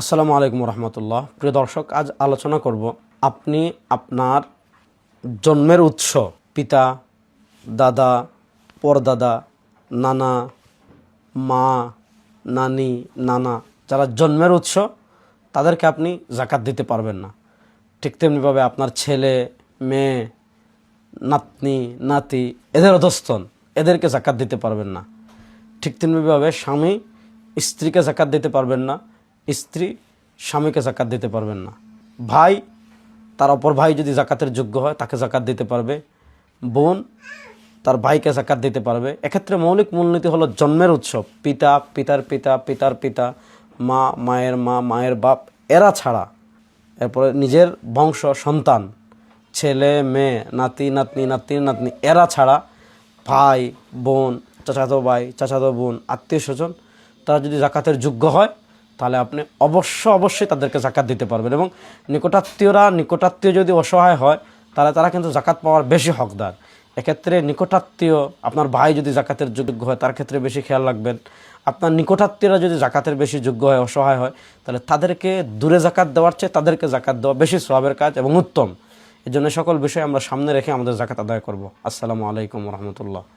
আসসালামু আলাইকুম রহমতুল্লাহ। প্রিয় দর্শক, আজ আলোচনা করব আপনি আপনার জন্মের উৎস পিতা, দাদা, পরদাদা, নানা, মা, নানি, নানা যারা জন্মের উৎস তাদেরকে আপনি জাকাত দিতে পারবেন না। ঠিক তেমনিভাবে আপনার ছেলে, মেয়ে, নাতনি, নাতি এদের অধস্তন এদেরকে জাকাত দিতে পারবেন না। ঠিক তেমনিভাবে স্বামী স্ত্রীকে জাকাত দিতে পারবেন না, স্ত্রী স্বামীকে জাকাত দিতে পারবেন না। ভাই তার অপর ভাই যদি জাকাতের যোগ্য হয় তাকে জাকাত দিতে পারবে, বোন তার ভাইকে জাকাত দিতে পারবে। এক্ষেত্রে মৌলিক মূলনীতি হলো জন্মের উৎস পিতা, পিতার পিতা, পিতার পিতা, মা, মায়ের মা, মায়ের বাপ এরা ছাড়া, এরপরে নিজের বংশ সন্তান ছেলে, মেয়ে, নাতি, নাতনি, নাতনি, নাতনি এরা ছাড়া ভাই, বোন, চাচাতো ভাই, চাচাতো বোন, আত্মীয় স্বজন তারা যদি জাকাতের যোগ্য হয় তাহলে আপনি অবশ্যই তাদেরকে জাকাত দিতে পারবেন। এবং নিকটাত্মীয় যদি অসহায় হয় তাহলে তারা কিন্তু জাকাত পাওয়ার বেশি হকদার। এক্ষেত্রে নিকটাত্মীয় আপনার ভাই যদি জাকাতের যোগ্য হয় তার ক্ষেত্রে বেশি খেয়াল রাখবেন। আপনার নিকটাত্মীয়রা যদি জাকাতের বেশি যোগ্য হয়, অসহায় হয়, তাহলে তাদেরকে দূরে জাকাত দেওয়ার চেয়ে তাদেরকে জাকাত দেওয়া বেশি সওয়াবের কাজ এবং উত্তম। এই জন্য সকল বিষয় আমরা সামনে রেখে আমাদের জাকাত আদায় করব। আসসালামু আলাইকুম রহমতুল্লাহ।